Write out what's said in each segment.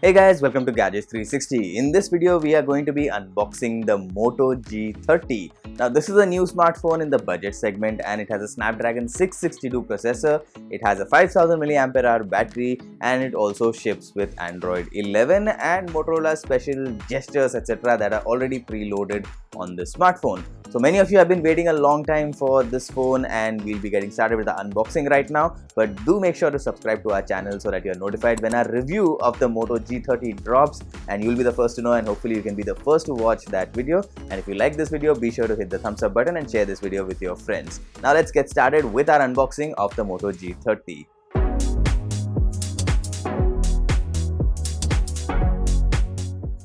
Hey guys, welcome to Gadgets 360. In this video, we are going to be unboxing the Moto G30. Now, this is a new smartphone in the budget segment and it has a Snapdragon 662 processor. It has a 5000 mAh battery and it also ships with Android 11 and Motorola's special gestures etc. that are already preloaded on this smartphone. So many of you have been waiting a long time for this phone and we'll be getting started with the unboxing right now. But do make sure to subscribe to our channel so that you're notified when our review of the Moto G30 drops and you'll be the first to know, and hopefully you can be the first to watch that video. And if you like this video, be sure to hit the thumbs up button and share this video with your friends. Now let's get started with our unboxing of the Moto G30.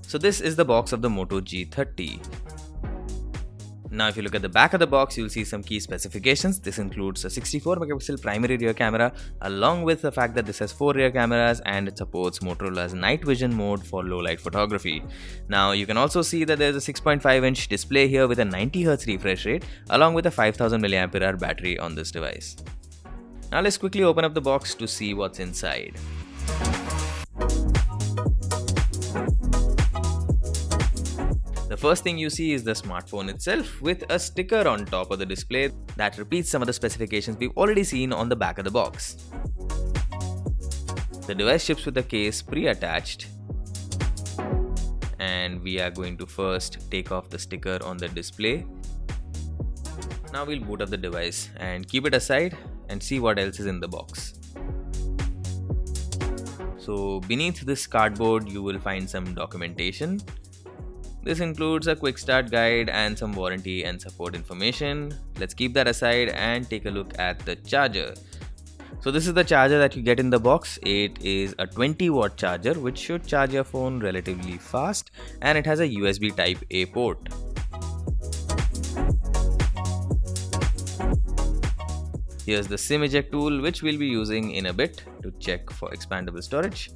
So this is the box of the Moto G30. Now if you look at the back of the box, you'll see some key specifications. This includes a 64 megapixel primary rear camera along with the fact that this has 4 rear cameras and it supports Motorola's night vision mode for low light photography. Now you can also see that there's a 6.5-inch display here with a 90Hz refresh rate along with a 5000 mAh battery on this device. Now let's quickly open up the box to see what's inside. The first thing you see is the smartphone itself with a sticker on top of the display that repeats some of the specifications we've already seen on the back of the box. The device ships with a case pre-attached, and we are going to first take off the sticker on the display. Now we'll boot up the device and keep it aside and see what else is in the box. So beneath this cardboard you will find some documentation. This includes a quick start guide and some warranty and support information. Let's keep that aside and take a look at the charger. So this is the charger that you get in the box. It is a 20-watt charger which should charge your phone relatively fast, and it has a USB type A port. Here's the SIM eject tool which we'll be using in a bit to check for expandable storage.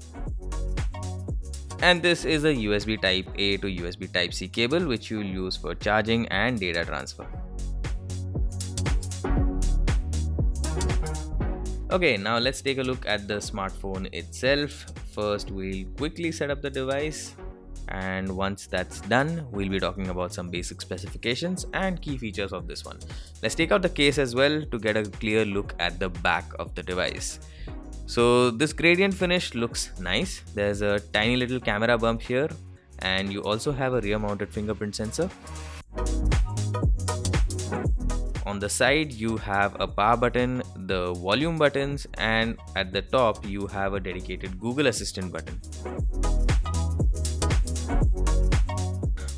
And this is a USB type A to USB type C cable which you will use for charging and data transfer. Okay, now let's take a look at the smartphone itself. First, we'll quickly set up the device, and once that's done, we'll be talking about some basic specifications and key features of this one. Let's take out the case as well to get a clear look at the back of the device. So this gradient finish looks nice. There's a tiny little camera bump here, and you also have a rear mounted fingerprint sensor. On the side you have a power button, the volume buttons, and at the top you have a dedicated Google Assistant button.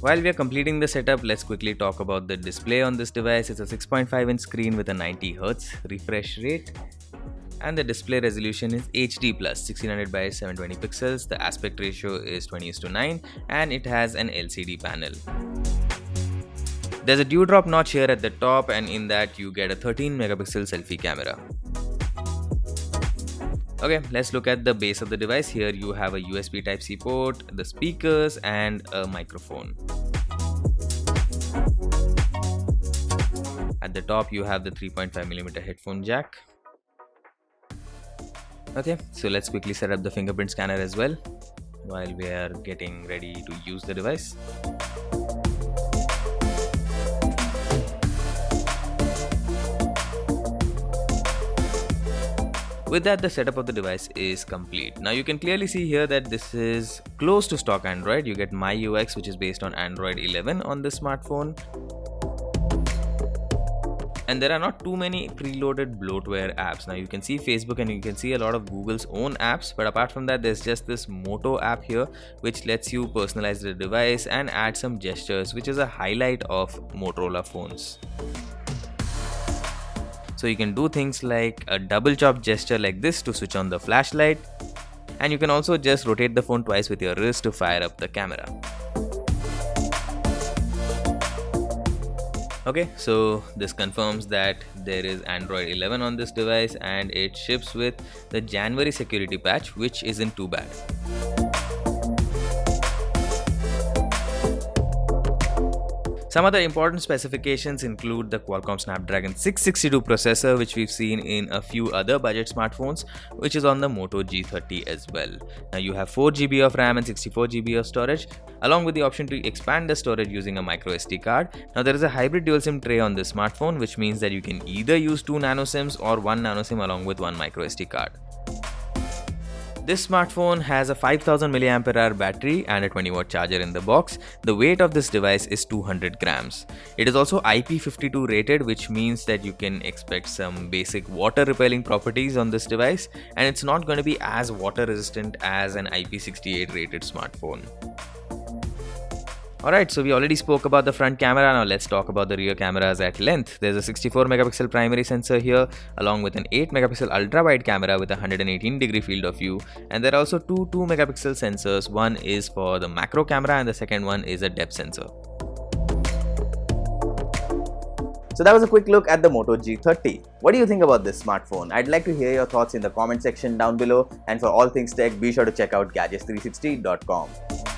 While we are completing the setup, let's quickly talk about the display on this device. It's a 6.5-inch screen with a 90Hz refresh rate. And the display resolution is HD+, 1600 by 720 pixels. The aspect ratio is 20:9 and it has an LCD panel. There's a dewdrop notch here at the top, and in that you get a 13 megapixel selfie camera. Okay, let's look at the base of the device. Here you have a USB Type-C port, the speakers and a microphone. At the top you have the 3.5mm headphone jack. Okay, so let's quickly set up the fingerprint scanner as well while we are getting ready to use the device. With that, the setup of the device is complete. Now you can clearly see here that this is close to stock Android. You get MyUX, which is based on Android 11 on this smartphone. And there are not too many preloaded bloatware apps. Now you can see Facebook and you can see a lot of Google's own apps, but apart from that there's just this Moto app here which lets you personalize the device and add some gestures, which is a highlight of Motorola phones. So you can do things like a double chop gesture like this to switch on the flashlight, and you can also just rotate the phone twice with your wrist to fire up the camera. Okay, so this confirms that there is Android 11 on this device and it ships with the January security patch, which isn't too bad. Some other important specifications include the Qualcomm Snapdragon 662 processor, which we've seen in a few other budget smartphones, which is on the Moto G30 as well. Now you have 4GB of RAM and 64GB of storage, along with the option to expand the storage using a micro SD card. Now there is a hybrid dual SIM tray on this smartphone, which means that you can either use 2 nano SIMs or 1 nano SIM along with 1 micro SD card. This smartphone has a 5000 mAh battery and a 20-watt charger in the box. The weight of this device is 200 grams. It is also IP52 rated, which means that you can expect some basic water repelling properties on this device, and it's not going to be as water resistant as an IP68 rated smartphone. Alright, so we already spoke about the front camera. Now let's talk about the rear cameras at length. There's a 64 megapixel primary sensor here, along with an 8 megapixel ultra wide camera with a 118-degree field of view, and there are also two 2 megapixel sensors. One is for the macro camera and the second one is a depth sensor. So that was a quick look at the Moto G30. What do you think about this smartphone? I'd like to hear your thoughts in the comment section down below, and for all things tech, be sure to check out gadgets360.com.